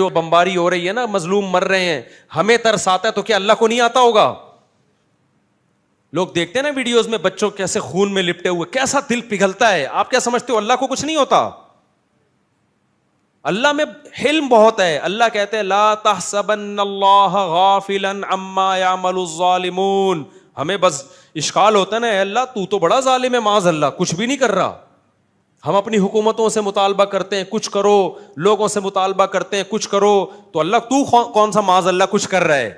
جو بمباری ہو رہی ہے نا, مظلوم مر رہے ہیں, ہمیں ترس آتا ہے تو کیا اللہ کو نہیں آتا ہوگا؟ لوگ دیکھتے ہیں نا ویڈیوز میں بچوں کیسے خون میں لپٹے ہوئے, کیسا دل پگھلتا ہے. آپ کیا سمجھتے ہو اللہ کو کچھ نہیں ہوتا؟ اللہ میں حلم بہت ہے. اللہ کہتے ہیں لا تحسبن اللہ غافلا عما يعمل الظالمون. ہمیں بس اشکال ہوتا ہے نا, اے اللہ تو بڑا ظالم ہے, معاذ اللہ کچھ بھی نہیں کر رہا. ہم اپنی حکومتوں سے مطالبہ کرتے ہیں کچھ کرو, لوگوں سے مطالبہ کرتے ہیں کچھ کرو, تو اللہ تو کون سا معاذ اللہ کچھ کر رہا ہے؟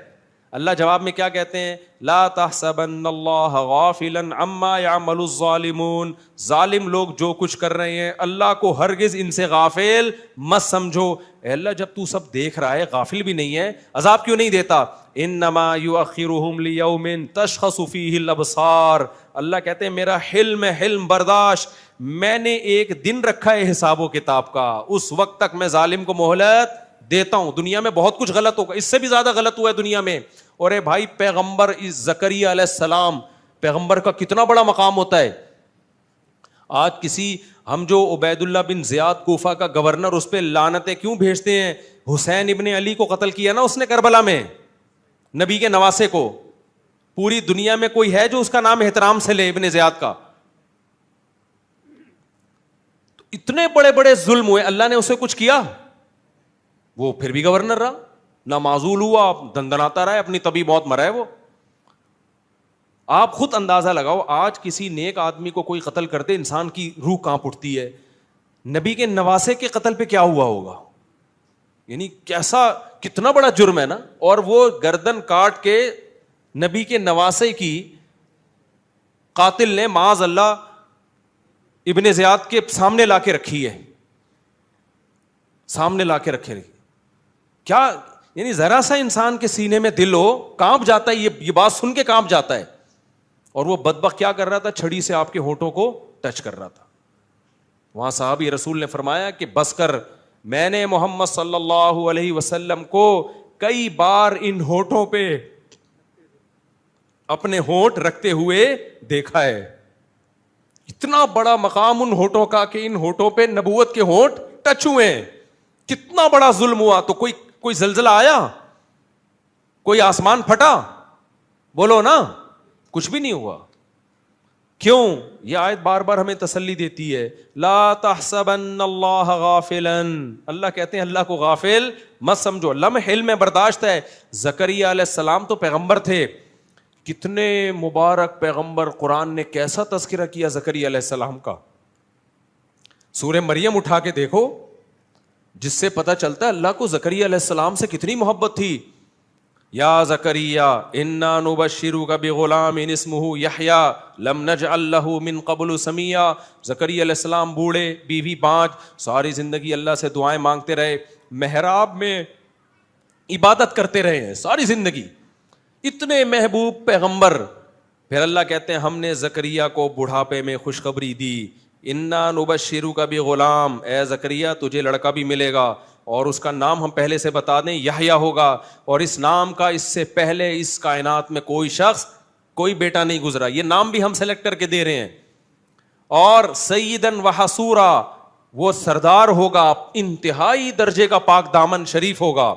اللہ جواب میں کیا کہتے ہیں؟ لا تحسبن اللہ غافلا عما يعمل الظالمون. ظالم لوگ جو کچھ کر رہے ہیں اللہ کو ہرگز ان سے غافل مت سمجھو. اے اللہ جب تو سب دیکھ رہا ہے, غافل بھی نہیں ہے, عذاب کیوں نہیں دیتا؟ انما یؤخرهم لیوم تشخص فیہ الابصار. اللہ کہتے ہیں میرا حلم ہے, حلم برداشت, میں نے ایک دن رکھا ہے حساب و کتاب کا, اس وقت تک میں ظالم کو مہلت دیتا ہوں. دنیا میں بہت کچھ غلط ہوگا, اس سے بھی زیادہ غلط ہوا ہے دنیا میں. اور اے بھائی پیغمبر زکریا علیہ السلام, پیغمبر کا کتنا بڑا مقام ہوتا ہے. آج کسی ہم جو عبید اللہ بن زیاد کوفہ کا گورنر, اس پہ لعنتیں کیوں بھیجتے ہیں؟ حسین ابن علی کو قتل کیا نا اس نے کربلا میں, نبی کے نواسے کو. پوری دنیا میں کوئی ہے جو اس کا نام احترام سے لے ابن زیاد کا؟ تو اتنے بڑے بڑے ظلم ہوئے, اللہ نے اسے کچھ کیا؟ وہ پھر بھی گورنر رہا, نہ معزول ہوا, دندناتا رہا, اپنی طبی موت مرا ہے وہ. آپ خود اندازہ لگاؤ, آج کسی نیک آدمی کو کوئی قتل کرتے انسان کی روح کانپ اٹھتی ہے, نبی کے نواسے کے قتل پہ کیا ہوا ہوگا؟ یعنی کیسا, کتنا بڑا جرم ہے نا. اور وہ گردن کاٹ کے نبی کے نواسے کی قاتل نے معاذ اللہ ابن زیاد کے سامنے لا کے رکھی ہے, سامنے لا کے رکھے. کیا یعنی ذرا سا انسان کے سینے میں دل ہو, کانپ جاتا ہے, یہ بات سن کے کانپ جاتا ہے. اور وہ بدبخت کیا کر رہا تھا؟ چھڑی سے آپ کے ہونٹوں کو ٹچ کر رہا تھا. وہاں صحابی رسول نے فرمایا کہ بس کر, میں نے محمد صلی اللہ علیہ وسلم کو کئی بار ان ہونٹوں پہ اپنے ہونٹ رکھتے ہوئے دیکھا ہے. اتنا بڑا مقام ان ہونٹوں کا کہ ان ہونٹوں پہ نبوت کے ہونٹ ٹچ ہوئے ہیں. کتنا بڑا ظلم ہوا. تو کوئی زلزلہ آیا؟ کوئی آسمان پھٹا؟ بولو نا, کچھ بھی نہیں ہوا. کیوں؟ یہ آیت بار بار ہمیں تسلی دیتی ہے, لا تحسبن اللہ غافلا. اللہ کہتے ہیں اللہ کو غافل مت سمجھو, اللہ میں حلم ہے, برداشت ہے. زکریا علیہ السلام تو پیغمبر تھے, کتنے مبارک پیغمبر. قرآن نے کیسا تذکرہ کیا زکریا علیہ السلام کا. سورہ مریم اٹھا کے دیکھو, جس سے پتہ چلتا ہے اللہ کو زکریا علیہ السلام سے کتنی محبت تھی. یا زکریا انا نبشرک بغلام اسمہ یحییٰ لم نجعل لہ من قبل سمیہ. زکریا علیہ السلام بوڑھے, بیوی بانج, ساری زندگی اللہ سے دعائیں مانگتے رہے, محراب میں عبادت کرتے رہے ہیں ساری زندگی, اتنے محبوب پیغمبر. پھر اللہ کہتے ہیں ہم نے زکریا کو بڑھاپے میں خوشخبری دی, انا نبشرک بغلام, اے زکریا تجھے لڑکا بھی ملے گا, اور اس کا نام ہم پہلے سے بتا دیں یحییٰ ہوگا. اور اس نام کا اس سے پہلے اس کائنات میں کوئی شخص, کوئی بیٹا نہیں گزرا. یہ نام بھی ہم سلیکٹ کر کے دے رہے ہیں. اور سیدن و حصورا, وہ سردار ہوگا, انتہائی درجے کا پاک دامن شریف ہوگا.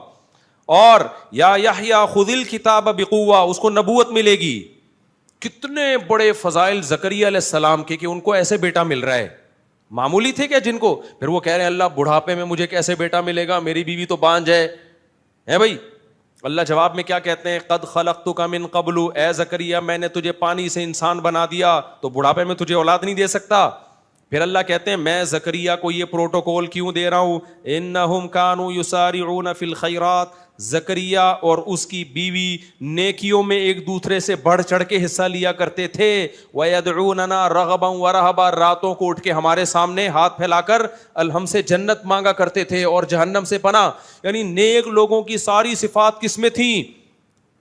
اور یا یحییٰ خذ الکتاب بقوہ, اس کو نبوت ملے گی. کتنے بڑے فضائل زکریا علیہ السلام کے کہ ان کو ایسے بیٹا مل رہا ہے. معمولی تھے کیا جن کو؟ پھر وہ کہہ رہے ہیں اللہ بڑھاپے میں مجھے کیسے بیٹا ملے گا, میری بیوی تو بانج ہے بھائی. اللہ جواب میں کیا کہتے ہیں, قد خلقتک من قبل, اے زکریا میں نے تجھے پانی سے انسان بنا دیا, تو بڑھاپے میں تجھے اولاد نہیں دے سکتا. پھر اللہ کہتے ہیں میں زکریا کو یہ پروٹوکول کیوں دے رہا ہوں, انہم کانوا یسارعون فی الخیرات. زکریا اور اس کی بیوی نیکیوں میں ایک دوسرے سے بڑھ چڑھ کے حصہ لیا کرتے تھے. وَيَدْعُونَنَا رَغَبًا وَرَهَبًا, راتوں کو اٹھ کے ہمارے سامنے ہاتھ پھیلا کر ہم سے جنت مانگا کرتے تھے اور جہنم سے پناہ. یعنی نیک لوگوں کی ساری صفات کس میں تھیں؟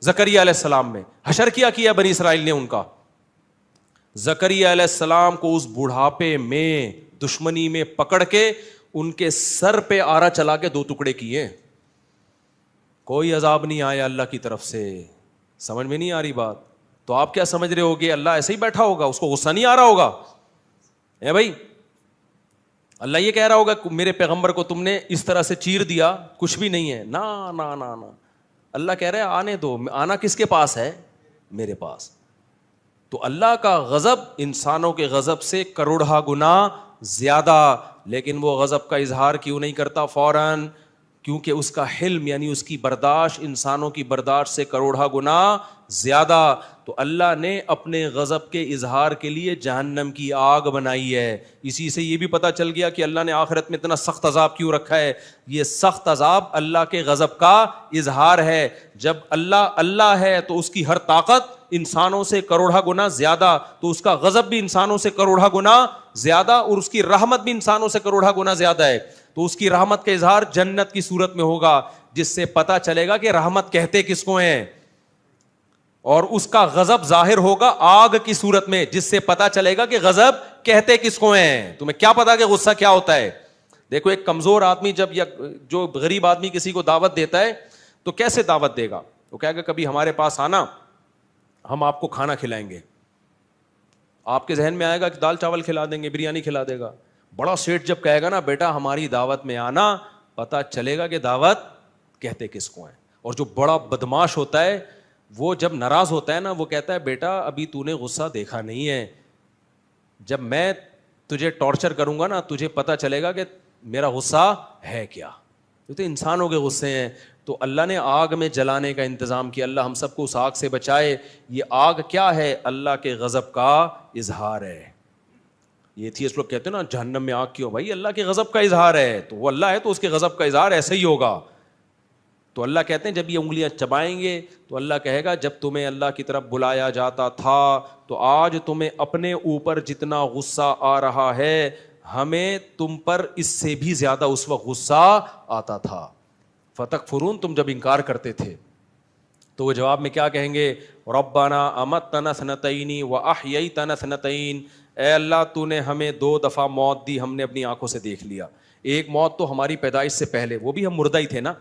زکریا علیہ السلام میں. حشر کیا بنی اسرائیل نے ان کا. زکریا علیہ السلام کو اس بڑھاپے میں دشمنی میں پکڑ کے ان کے سر پہ آرا چلا کے 2 ٹکڑے کیے. کوئی عذاب نہیں آیا اللہ کی طرف سے. سمجھ میں نہیں آ رہی بات؟ تو آپ کیا سمجھ رہے ہوگے اللہ ایسے ہی بیٹھا ہوگا, اس کو غصہ نہیں آ رہا ہوگا؟ بھائی اللہ یہ کہہ رہا ہوگا میرے پیغمبر کو تم نے اس طرح سے چیر دیا, کچھ بھی نہیں ہے, نا نا نا نا. اللہ کہہ رہا ہے آنے دو, آنا کس کے پاس ہے؟ میرے پاس. تو اللہ کا غضب انسانوں کے غضب سے کروڑہ گنا زیادہ, لیکن وہ غضب کا اظہار کیوں نہیں کرتا فوراً؟ کیونکہ اس کا حلم یعنی اس کی برداشت انسانوں کی برداشت سے کروڑہ گنا زیادہ. تو اللہ نے اپنے غضب کے اظہار کے لیے جہنم کی آگ بنائی ہے. اسی سے یہ بھی پتہ چل گیا کہ اللہ نے آخرت میں اتنا سخت عذاب کیوں رکھا ہے. یہ سخت عذاب اللہ کے غضب کا اظہار ہے. جب اللہ ہے تو اس کی ہر طاقت انسانوں سے کروڑہ گنا زیادہ, تو اس کا غضب بھی انسانوں سے کروڑہ گنا زیادہ, اور اس کی رحمت بھی انسانوں سے کروڑہ گنا زیادہ ہے. تو اس کی رحمت کا اظہار جنت کی صورت میں ہوگا, جس سے پتہ چلے گا کہ رحمت کہتے کس کو ہیں, اور اس کا غضب ظاہر ہوگا آگ کی صورت میں, جس سے پتہ چلے گا کہ غضب کہتے کس کو ہیں. تمہیں کیا پتا کہ غصہ کیا ہوتا ہے؟ دیکھو ایک کمزور آدمی جب یا جو غریب آدمی کسی کو دعوت دیتا ہے تو کیسے دعوت دے گا؟ وہ کہے گا کبھی ہمارے پاس آنا, ہم آپ کو کھانا کھلائیں گے. آپ کے ذہن میں آئے گا کہ دال چاول کھلا دیں گے, بریانی کھلا دے گا. بڑا سیٹ جب کہے گا نا بیٹا ہماری دعوت میں آنا, پتہ چلے گا کہ دعوت کہتے کس کو ہیں. اور جو بڑا بدماش ہوتا ہے وہ جب ناراض ہوتا ہے نا, وہ کہتا ہے بیٹا ابھی تو نے غصہ دیکھا نہیں ہے, جب میں تجھے ٹارچر کروں گا نا تجھے پتہ چلے گا کہ میرا غصہ ہے کیا. تو انسانوں کے غصے ہیں. تو اللہ نے آگ میں جلانے کا انتظام کیا. اللہ ہم سب کو اس آگ سے بچائے. یہ آگ کیا ہے؟ اللہ کے غضب کا اظہار ہے. یہ ایتھیسٹ لوگ کہتے ہیں نا جہنم میں آگ کیوں؟ بھائی اللہ کے غضب کا اظہار ہے, تو وہ اللہ ہے تو اس کے غضب کا اظہار ایسے ہی ہوگا. تو اللہ کہتے ہیں جب یہ انگلیاں چبائیں گے تو اللہ کہے گا جب تمہیں اللہ کی طرف بلایا جاتا تھا تو آج تمہیں اپنے اوپر جتنا غصہ آ رہا ہے ہمیں تم پر اس سے بھی زیادہ اس وقت غصہ آتا تھا. فتکفرون, تم جب انکار کرتے تھے. تو وہ جواب میں کیا کہیں گے؟ ربنا امتنا سنتین واحییتنا سنتین, اے اللہ تو نے ہمیں 2 دفعہ موت دی, ہم نے اپنی آنکھوں سے دیکھ لیا. ایک موت تو ہماری پیدائش سے پہلے, وہ بھی ہم مردہ ہی تھے نا,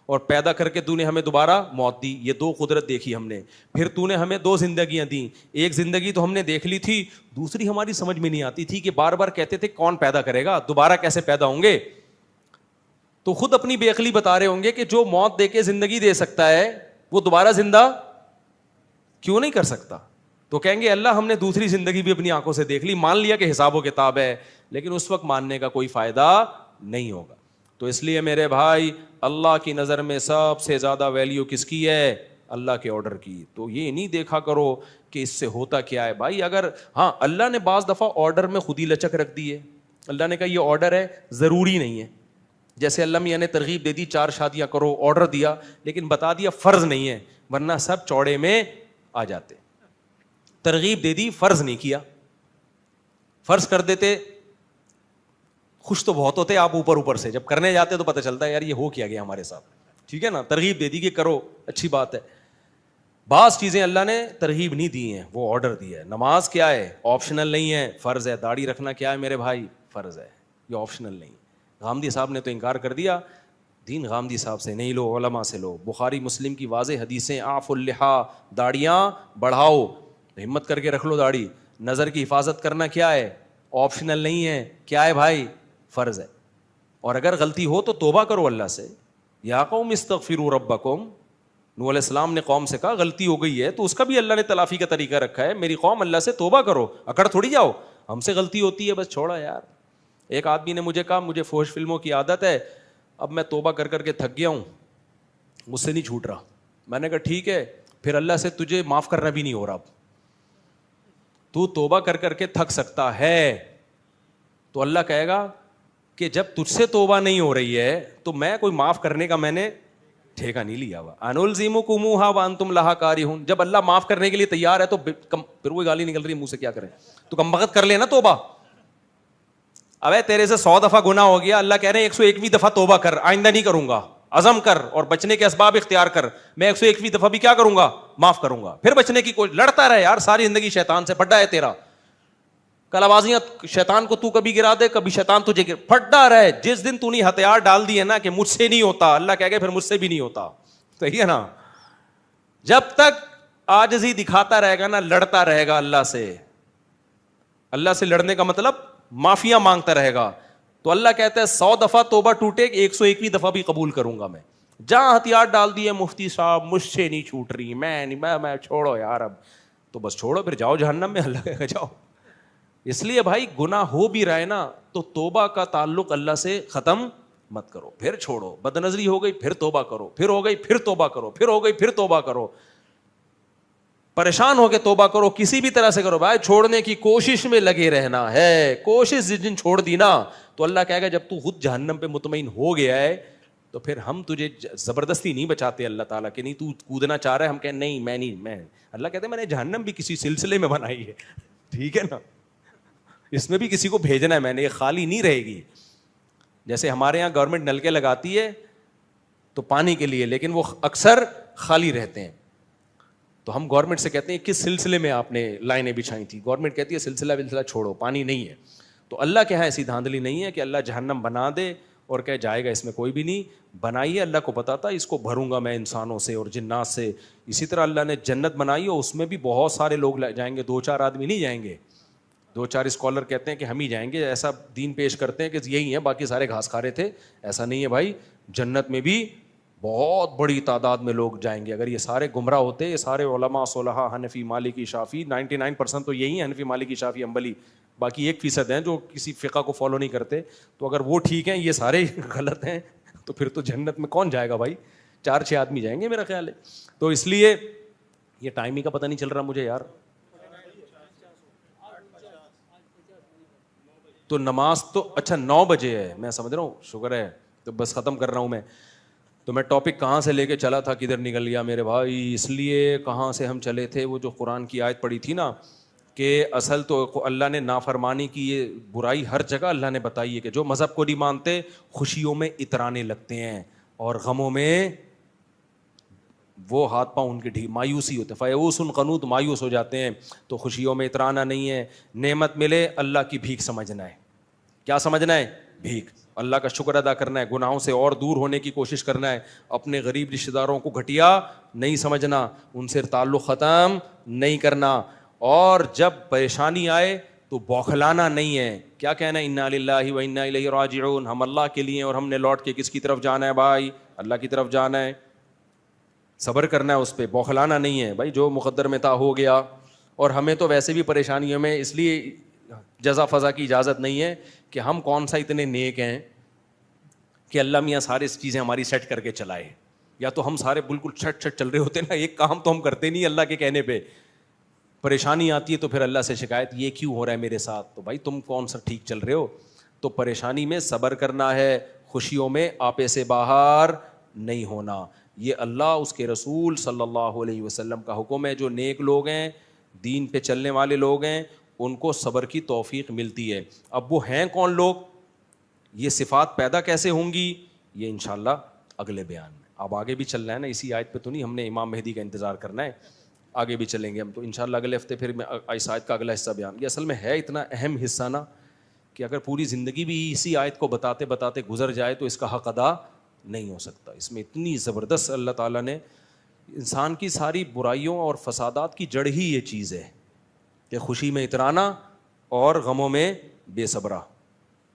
اور پیدا کر کے تو نے ہمیں دوبارہ موت دی. یہ 2 قدرت دیکھی ہم نے. پھر تو نے ہمیں 2 زندگیاں دیں. ایک زندگی تو ہم نے دیکھ لی تھی, دوسری ہماری سمجھ میں نہیں آتی تھی کہ بار بار کہتے تھے کون پیدا کرے گا, دوبارہ کیسے پیدا ہوں گے. تو خود اپنی بے عقلی بتا رہے ہوں گے کہ جو موت دے کے زندگی دے سکتا ہے وہ دوبارہ زندہ کیوں نہیں کر سکتا. تو کہیں گے اللہ ہم نے دوسری زندگی بھی اپنی آنکھوں سے دیکھ لی, مان لیا کہ حساب و کتاب ہے, لیکن اس وقت ماننے کا کوئی فائدہ نہیں ہوگا. تو اس لیے میرے بھائی اللہ کی نظر میں سب سے زیادہ ویلیو کس کی ہے؟ اللہ کے آرڈر کی. تو یہ نہیں دیکھا کرو کہ اس سے ہوتا کیا ہے. بھائی اگر ہاں اللہ نے بعض دفعہ آرڈر میں خود ہی لچک رکھ دی ہے. اللہ نے کہا یہ آرڈر ہے, ضروری نہیں ہے. جیسے اللہ میاں نے ترغیب دے دی 4 شادیاں کرو, آرڈر دیا, لیکن بتا دیا فرض نہیں ہے, ورنہ سب چوڑے میں آ جاتے. ترغیب دے دی, فرض نہیں کیا. فرض کر دیتے خوش تو بہت ہوتے آپ اوپر سے, جب کرنے جاتے تو پتہ چلتا ہے یار یہ ہو کیا گیا ہمارے ساتھ. ٹھیک ہے نا, ترغیب دے دی کہ کرو, اچھی بات ہے. بعض چیزیں اللہ نے ترغیب نہیں دی ہیں, وہ آرڈر دی ہے. نماز کیا ہے؟ آپشنل نہیں ہے, فرض ہے. داڑھی رکھنا کیا ہے میرے بھائی؟ فرض ہے, یہ آپشنل نہیں. غامدی صاحب نے تو انکار کر دیا, دین غامدی صاحب سے نہیں لو, علماء سے لو. بخاری مسلم کی واضح حدیثیں, اعفوا اللحا, داڑیاں بڑھاؤ, ہمت کر کے رکھ لو داڑھی. نظر کی حفاظت کرنا کیا ہے؟ آپشنل نہیں ہے, کیا ہے بھائی؟ فرض ہے. اور اگر غلطی ہو تو توبہ کرو اللہ سے. یا قوم استغفروا ربکم, نوح علیہ السلام نے قوم سے کہا غلطی ہو گئی ہے, تو اس کا بھی اللہ نے تلافی کا طریقہ رکھا ہے. میری قوم اللہ سے توبہ کرو, اکڑ تھوڑی جاؤ, ہم سے غلطی ہوتی ہے بس چھوڑا یار. ایک آدمی نے مجھے کہا مجھے فحش فلموں کی عادت ہے, اب میں توبہ کر کر کے تھک گیا ہوں, مجھ سے نہیں چھوٹ رہا. میں نے کہا ٹھیک ہے, پھر اللہ سے تجھے معاف کرنا بھی نہیں ہو رہا. تو توبہ کر کر کے تھک سکتا ہے, تو اللہ کہے گا کہ جب تجھ سے توبہ نہیں ہو رہی ہے تو میں کوئی معاف کرنے کا میں نے ٹھیکہ نہیں لیا ہوا. انلزمکموھا وانتم لھا کارہون, جب اللہ معاف کرنے کے لیے تیار ہے تو پھر وہی گالی نکل رہی ہے منہ سے, کیا کریں؟ تو کم بخت کر لینا توبہ. ابے تیرے سے 100 دفعہ گناہ ہو گیا, اللہ کہہ رہے ہیں 101ویں دفعہ توبہ کر, آئندہ نہیں کروں گا. عزم کر اور بچنے کے اسباب اختیار کر, میں 101ویں دفعہ بھی کیا کروں گا؟ معاف کروں گا. پھر بچنے کی کوئی لڑتا رہے یار, ساری زندگی شیطان سے پھڈا ہے تیرا. کلابازیاں شیطان کو تو کبھی گرا دے, کبھی شیطان تجھے پھڈا رہے. جس دن تو نے ہتھیار ڈال دی ہے نا کہ مجھ سے نہیں ہوتا, اللہ کہہ گئے پھر مجھ سے بھی نہیں ہوتا. صحیح ہے نا. جب تک عاجزی دکھاتا رہے گا نا, لڑتا رہے گا اللہ سے. اللہ سے لڑنے کا مطلب معافیاں مانگتا رہے گا. تو اللہ کہتا ہے 100 دفعہ توبہ ٹوٹے 101ویں دفعہ بھی قبول کروں گا میں. جہاں ہتھیار ڈال دیے مفتی صاحب مجھ سے نہیں چھوٹ رہی, میں چھوڑو یار, اب تو بس چھوڑو پھر جاؤ جہنم میں, اللہ کہے جاؤ. اس لیے بھائی گناہ ہو بھی رہا ہے نا تو توبہ کا تعلق اللہ سے ختم مت کرو, پھر چھوڑو. بد نظری ہو گئی پھر توبہ کرو, پھر ہو گئی پھر توبہ کرو, پھر ہو گئی پھر توبہ کرو. پریشان ہو کے توبہ کرو, کسی بھی طرح سے کرو بھائی, چھوڑنے کی کوشش میں لگے رہنا ہے. کوشش جس دن چھوڑ دی نا تو اللہ کہے گا جب تو خود جہنم پہ مطمئن ہو گیا ہے تو پھر ہم تجھے زبردستی نہیں بچاتے اللہ تعالیٰ کہ نہیں تو کودنا چاہ رہا ہے, ہم کہیں نہیں میں نہیں, میں اللہ کہتے ہیں میں نے جہنم بھی کسی سلسلے میں بنائی ہے, ٹھیک ہے نا, اس میں بھی کسی کو بھیجنا ہے میں نے, یہ خالی نہیں رہے گی. جیسے ہمارے یہاں گورنمنٹ نلکے لگاتی ہے تو پانی کے لیے, لیکن وہ اکثر خالی رہتے ہیں. تو ہم گورنمنٹ سے کہتے ہیں کس سلسلے میں آپ نے لائنیں بچھائی تھی, گورنمنٹ کہتی ہے سلسلہ چھوڑو, پانی نہیں ہے. تو اللہ کے یہاں ایسی دھاندلی نہیں ہے کہ اللہ جہنم بنا دے اور کہے جائے گا اس میں کوئی بھی نہیں. بنائی ہے اللہ کو پتا تھا اس کو بھروں گا میں انسانوں سے اور جنات سے. اسی طرح اللہ نے جنت بنائی اور اس میں بھی بہت سارے لوگ جائیں گے, 2-4 آدمی نہیں جائیں گے. 2-4 اسکالر کہتے ہیں کہ ہم ہی جائیں گے, ایسا دین پیش کرتے ہیں کہ یہی ہیں باقی سارے گھاس کھا رہے تھے. ایسا نہیں ہے بھائی, جنت میں بھی بہت بڑی تعداد میں لوگ جائیں گے. اگر یہ سارے گمراہ ہوتے, یہ سارے علماء صلحاء حنفی مالکی شافعی 99% تو یہی ہیں حنفی مالکی شافعی حنبلی, باقی 1% ہیں جو کسی فقہ کو فالو نہیں کرتے. تو اگر وہ ٹھیک ہیں یہ سارے غلط ہیں تو پھر تو جنت میں کون جائے گا بھائی, 4-6 آدمی جائیں گے میرا خیال ہے. تو اس لیے یہ ٹائمنگ کا پتہ نہیں چل رہا مجھے یار. تو نماز تو اچھا 9 بجے ہے, میں سمجھ رہا ہوں, شکر ہے. تو بس ختم کر رہا ہوں میں. تو میں ٹاپک کہاں سے لے کے چلا تھا کدھر نکل گیا میرے بھائی. اس لیے کہاں سے ہم چلے تھے, وہ جو قرآن کی آیت پڑھی تھی نا کہ اصل تو اللہ نے نافرمانی کی یہ برائی ہر جگہ اللہ نے بتائی ہے کہ جو مذہب کو نہیں مانتے خوشیوں میں اترانے لگتے ہیں اور غموں میں وہ ہاتھ پاؤں ان کے مایوسی ہوتے ہیں. فیئوس قنوط, مایوس ہو جاتے ہیں. تو خوشیوں میں اترانا نہیں ہے, نعمت ملے اللہ کی بھیک سمجھنا ہے. کیا سمجھنا ہے؟ بھیک. اللہ کا شکر ادا کرنا ہے, گناہوں سے اور دور ہونے کی کوشش کرنا ہے. اپنے غریب رشتہ داروں کو گھٹیا نہیں سمجھنا, ان سے تعلق ختم نہیں کرنا. اور جب پریشانی آئے تو بوکھلانا نہیں ہے. کیا کہنا ہے؟ انا للہ و انا الیہ راجعون, ہم اللہ کے لیے اور ہم نے لوٹ کے کس کی طرف جانا ہے بھائی؟ اللہ کی طرف جانا ہے. صبر کرنا ہے اس پہ, بوکھلانا نہیں ہے بھائی. جو مقدر میں تھا ہو گیا. اور ہمیں تو ویسے بھی پریشانیوں میں اس لیے جزا فضا کی اجازت نہیں ہے کہ ہم کون سا اتنے نیک ہیں کہ اللہ میاں سارے چیزیں ہماری سیٹ کر کے چلائے. یا تو ہم سارے بالکل چھٹ چھٹ چل رہے ہوتے نا, ایک کام تو ہم کرتے نہیں اللہ کے کہنے پہ. پریشانی آتی ہے تو پھر اللہ سے شکایت, یہ کیوں ہو رہا ہے میرے ساتھ؟ تو بھائی تم کون سا ٹھیک چل رہے ہو؟ تو پریشانی میں صبر کرنا ہے, خوشیوں میں آپے سے باہر نہیں ہونا. یہ اللہ اس کے رسول صلی اللہ علیہ وسلم کا حکم ہے. جو نیک لوگ ہیں, دین پہ چلنے والے لوگ ہیں, ان کو صبر کی توفیق ملتی ہے. اب وہ ہیں کون لوگ, یہ صفات پیدا کیسے ہوں گی, یہ انشاءاللہ اگلے بیان میں. اب آگے بھی چلنا ہے نا, اسی آیت پہ تو نہیں ہم نے امام مہدی کا انتظار کرنا ہے, آگے بھی چلیں گے ہم. تو انشاءاللہ اگلے ہفتے پھر میں اس آیت کا اگلا حصہ بیان. یہ اصل میں ہے اتنا اہم حصہ نا کہ اگر پوری زندگی بھی اسی آیت کو بتاتے بتاتے گزر جائے تو اس کا حق ادا نہیں ہو سکتا. اس میں اتنی زبردست اللہ تعالیٰ نے انسان کی ساری برائیوں اور فسادات کی جڑ ہی یہ چیز ہے کہ خوشی میں اترانا اور غموں میں بے صبرا.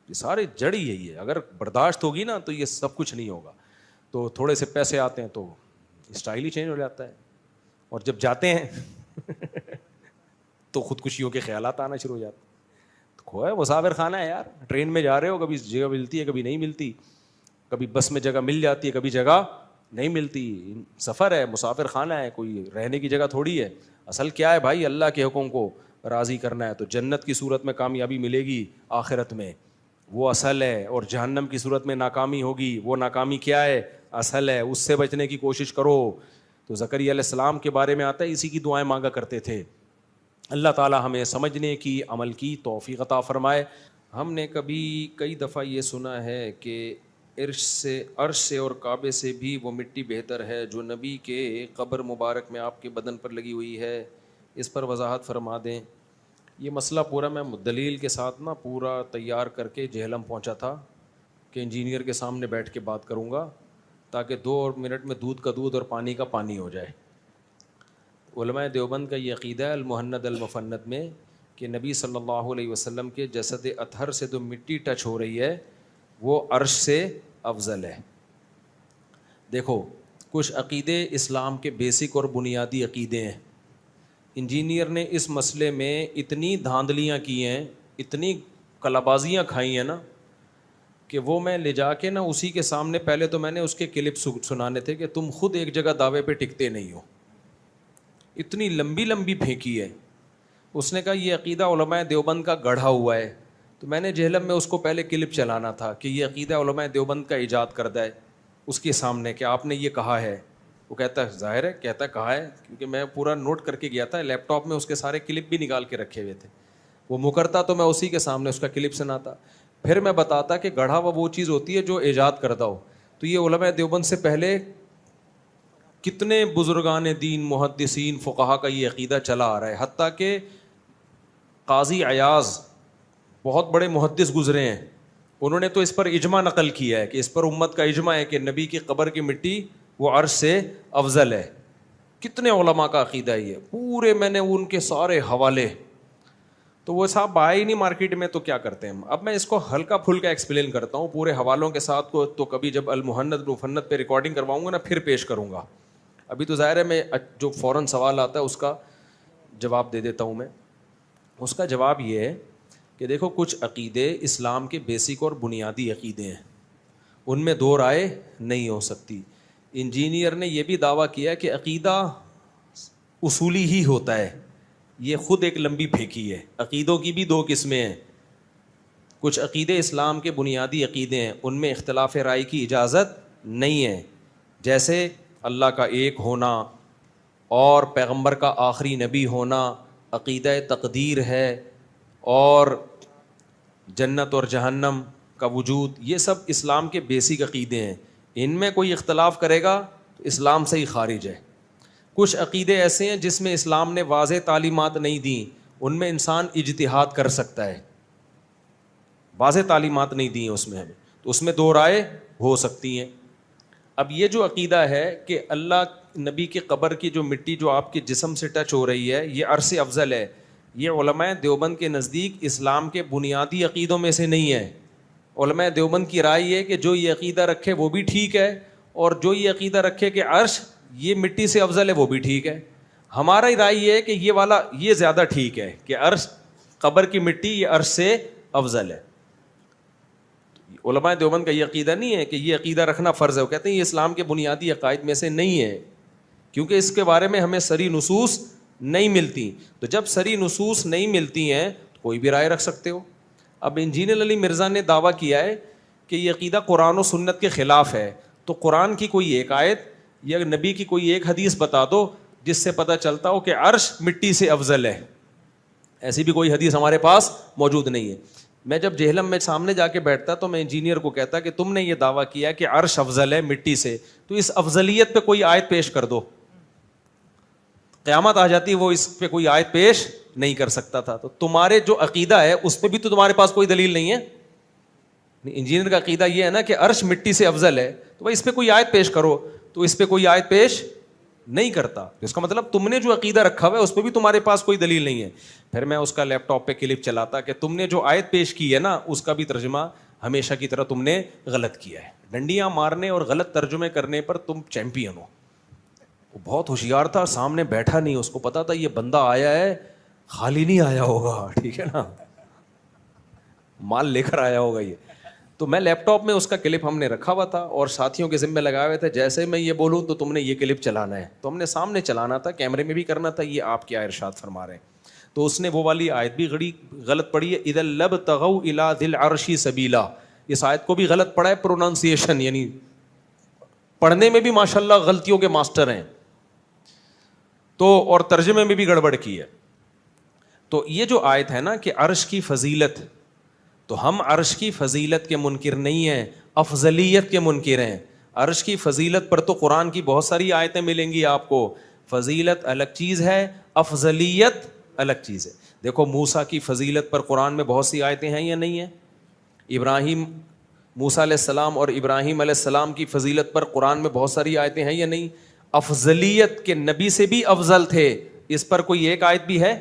یہ سارے جڑ ہی یہی ہے. اگر برداشت ہوگی نا تو یہ سب کچھ نہیں ہوگا. تو تھوڑے سے پیسے آتے ہیں تو اسٹائل ہی چینج ہو جاتا ہے, اور جب جاتے ہیں تو خودکشیوں کے خیالات آنا شروع ہو جاتے ہیں. کھوئے مسافر خانہ ہے یار, ٹرین میں جا رہے ہو, کبھی جگہ ملتی ہے کبھی نہیں ملتی, کبھی بس میں جگہ مل جاتی ہے کبھی جگہ نہیں ملتی. سفر ہے, مسافر خانہ ہے, کوئی رہنے کی جگہ تھوڑی ہے. اصل کیا ہے بھائی؟ اللہ کے حکم کو راضی کرنا ہے. تو جنت کی صورت میں کامیابی ملے گی آخرت میں, وہ اصل ہے. اور جہنم کی صورت میں ناکامی ہوگی, وہ ناکامی کیا ہے؟ اصل ہے. اس سے بچنے کی کوشش کرو. تو زکریا علیہ السلام کے بارے میں آتا ہے, اسی کی دعائیں مانگا کرتے تھے. اللہ تعالیٰ ہمیں سمجھنے کی, عمل کی توفیق عطا فرمائے. ہم نے کئی دفعہ یہ سنا ہے کہ عرش سے اور کعبے سے بھی وہ مٹی بہتر ہے جو نبی کے قبر مبارک میں آپ کے بدن پر لگی ہوئی ہے. اس پر وضاحت فرما دیں. یہ مسئلہ پورا میں دلیل کے ساتھ نا پورا تیار کر کے جہلم پہنچا تھا کہ انجینئر کے سامنے بیٹھ کے بات کروں گا تاکہ 2 منٹ میں دودھ کا دودھ اور پانی کا پانی ہو جائے. علماء دیوبند کا یہ عقیدہ ہے المہند المفند میں کہ نبی صلی اللہ علیہ وسلم کے جسد اطہر سے جو مٹی ٹچ ہو رہی ہے وہ عرش سے افضل ہے. دیکھو کچھ عقیدے اسلام کے بیسک اور بنیادی عقیدے ہیں. انجینئر نے اس مسئلے میں اتنی دھاندلیاں کی ہیں, اتنی کلابازیاں کھائی ہیں نا, کہ وہ میں لے جا کے نا اسی کے سامنے پہلے تو میں نے اس کے کلپ سنانے تھے کہ تم خود ایک جگہ دعوے پہ ٹکتے نہیں ہو. اتنی لمبی لمبی پھینکی ہے. اس نے کہا یہ عقیدہ علماء دیوبند کا گڑھا ہوا ہے. تو میں نے جہلم میں اس کو پہلے کلپ چلانا تھا کہ یہ عقیدہ علماء دیوبند کا ایجاد کردہ ہے اس کے سامنے کہ آپ نے یہ کہا ہے. وہ کہتا ہے ظاہر ہے, کہتا ہے کہا ہے, کیونکہ میں پورا نوٹ کر کے گیا تھا, لیپ ٹاپ میں اس کے سارے کلپ بھی نکال کے رکھے ہوئے تھے. وہ مکرتا تو میں اسی کے سامنے اس کا کلپ سناتا, پھر میں بتاتا کہ گڑھا ہوا وہ چیز ہوتی ہے جو ایجاد کردہ ہو. تو یہ علماء دیوبند سے پہلے کتنے بزرگان دین, محدثین, فقہا کا یہ عقیدہ چلا آ رہا ہے. حتیٰ کہ قاضی عیاض بہت بڑے محدث گزرے ہیں, انہوں نے تو اس پر اجماع نقل کیا ہے کہ اس پر امت کا اجماع ہے کہ نبی کی قبر کی مٹی وہ عرش سے افضل ہے. کتنے علماء کا عقیدہ ہے یہ, پورے میں نے ان کے سارے حوالے. تو وہ صاحب آئے ہی نہیں مارکیٹ میں, تو کیا کرتے ہیں ہم. اب میں اس کو ہلکا پھلکا ایکسپلین کرتا ہوں پورے حوالوں کے ساتھ کو, تو کبھی جب المحند مفند پہ ریکارڈنگ کرواؤں گا نا پھر پیش کروں گا. ابھی تو ظاہر ہے میں جو فوراً سوال آتا ہے اس کا جواب دے دیتا ہوں. میں اس کا جواب یہ ہے کہ دیکھو کچھ عقیدے اسلام کے بیسک اور بنیادی عقیدے ہیں, ان میں دو رائے نہیں ہو سکتی. انجینئر نے یہ بھی دعویٰ کیا کہ عقیدہ اصولی ہی ہوتا ہے, یہ خود ایک لمبی پھینکی ہے. عقیدوں کی بھی دو قسمیں ہیں. کچھ عقیدے اسلام کے بنیادی عقیدے ہیں, ان میں اختلاف رائے کی اجازت نہیں ہے, جیسے اللہ کا ایک ہونا اور پیغمبر کا آخری نبی ہونا, عقیدہ تقدیر ہے, اور جنت اور جہنم کا وجود. یہ سب اسلام کے بیسک عقیدے ہیں. ان میں کوئی اختلاف کرے گا تو اسلام سے ہی خارج ہے. کچھ عقیدے ایسے ہیں جس میں اسلام نے واضح تعلیمات نہیں دیں, ان میں انسان اجتہاد کر سکتا ہے. واضح تعلیمات نہیں دی ہیں اس میں ہمیں, تو اس میں دو رائے ہو سکتی ہیں. اب یہ جو عقیدہ ہے کہ اللہ نبی کی قبر کی جو مٹی جو آپ کے جسم سے ٹچ ہو رہی ہے یہ عرش سے افضل ہے, یہ علماء دیوبند کے نزدیک اسلام کے بنیادی عقیدوں میں سے نہیں ہے. علماء دیوبند کی رائے یہ کہ جو یہ عقیدہ رکھے وہ بھی ٹھیک ہے, اور جو یہ عقیدہ رکھے کہ عرش یہ مٹی سے افضل ہے وہ بھی ٹھیک ہے. ہمارا رائے یہ ہے کہ یہ والا یہ زیادہ ٹھیک ہے کہ عرش قبر کی مٹی یہ عرش سے افضل ہے. علماء دیوبند کا یہ عقیدہ نہیں ہے کہ یہ عقیدہ رکھنا فرض ہے. وہ کہتے ہیں یہ اسلام کے بنیادی عقائد میں سے نہیں ہے, کیونکہ اس کے بارے میں ہمیں صریح نصوص نہیں ملتی. تو جب صریح نصوص نہیں ملتی ہیں تو کوئی بھی رائے رکھ سکتے ہو. اب انجینئر علی مرزا نے دعویٰ کیا ہے کہ یہ عقیدہ قرآن و سنت کے خلاف ہے, تو قرآن کی کوئی ایک آیت یا نبی کی کوئی ایک حدیث بتا دو جس سے پتہ چلتا ہو کہ عرش مٹی سے افضل ہے. ایسی بھی کوئی حدیث ہمارے پاس موجود نہیں ہے. میں جب جہلم میں سامنے جا کے بیٹھتا تو میں انجینئر کو کہتا کہ تم نے یہ دعویٰ کیا کہ عرش افضل ہے مٹی سے, تو اس افضلیت پہ کوئی آیت پیش کر دو. قیامت آ جاتی وہ اس پہ کوئی آیت پیش نہیں کر سکتا تھا. تو تمہارے جو عقیدہ ہے اس پہ بھی تو تمہارے پاس کوئی دلیل نہیں ہے. انجینئر کا عقیدہ یہ ہے نا کہ عرش مٹی سے افضل ہے, تو بھائی اس پہ کوئی آیت پیش کرو, تو اس پہ کوئی آیت پیش نہیں کرتا. اس کا مطلب تم نے جو عقیدہ رکھا ہوا ہے اس پہ بھی تمہارے پاس کوئی دلیل نہیں ہے. پھر میں اس کا لیپ ٹاپ پہ کلپ چلاتا کہ تم نے جو آیت پیش کی ہے نا اس کا بھی ترجمہ ہمیشہ کی طرح تم نے غلط کیا ہے. ڈنڈیاں مارنے اور غلط ترجمے کرنے پر تم چیمپئن ہو. وہ بہت ہوشیار تھا, سامنے بیٹھا نہیں, اس کو پتا تھا یہ بندہ آیا ہے خالی نہیں آیا ہوگا, ٹھیک ہے نا, مال لے کر آیا ہوگا یہ. تو میں لیپ ٹاپ میں اس کا کلپ ہم نے رکھا ہوا تھا اور ساتھیوں کے ذمہ لگائے ہوئے تھے, جیسے میں یہ بولوں تو تم نے یہ کلپ چلانا ہے. تو ہم نے سامنے چلانا تھا, کیمرے میں بھی کرنا تھا, یہ آپ کیا ارشاد فرما رہے ہیں. تو اس نے وہ والی آیت بھی غلط پڑھی ہے, اذا لابتغوا الی ذی العرش سبیلا. اس آیت کو بھی غلط پڑھا ہے, پروننسیشن یعنی پڑھنے میں بھی ماشاءاللہ غلطیوں کے ماسٹر ہیں, تو اور ترجمے میں بھی گڑبڑ کی ہے. تو یہ جو آیت ہے نا کہ عرش کی فضیلت, تو ہم عرش کی فضیلت کے منکر نہیں ہیں, افضلیت کے منکر ہیں. عرش کی فضیلت پر تو قرآن کی بہت ساری آیتیں ملیں گی آپ کو. فضیلت الگ چیز ہے, افضلیت الگ چیز ہے. دیکھو موسیٰ کی فضیلت پر قرآن میں بہت سی آیتیں ہیں یا نہیں ہیں؟ ابراہیم, موسیٰ علیہ السلام اور ابراہیم علیہ السلام کی فضیلت پر قرآن میں بہت ساری آیتیں ہیں یا نہیں؟ افضلیت کے نبی سے بھی افضل تھے, اس پر کوئی ایک آیت بھی ہے؟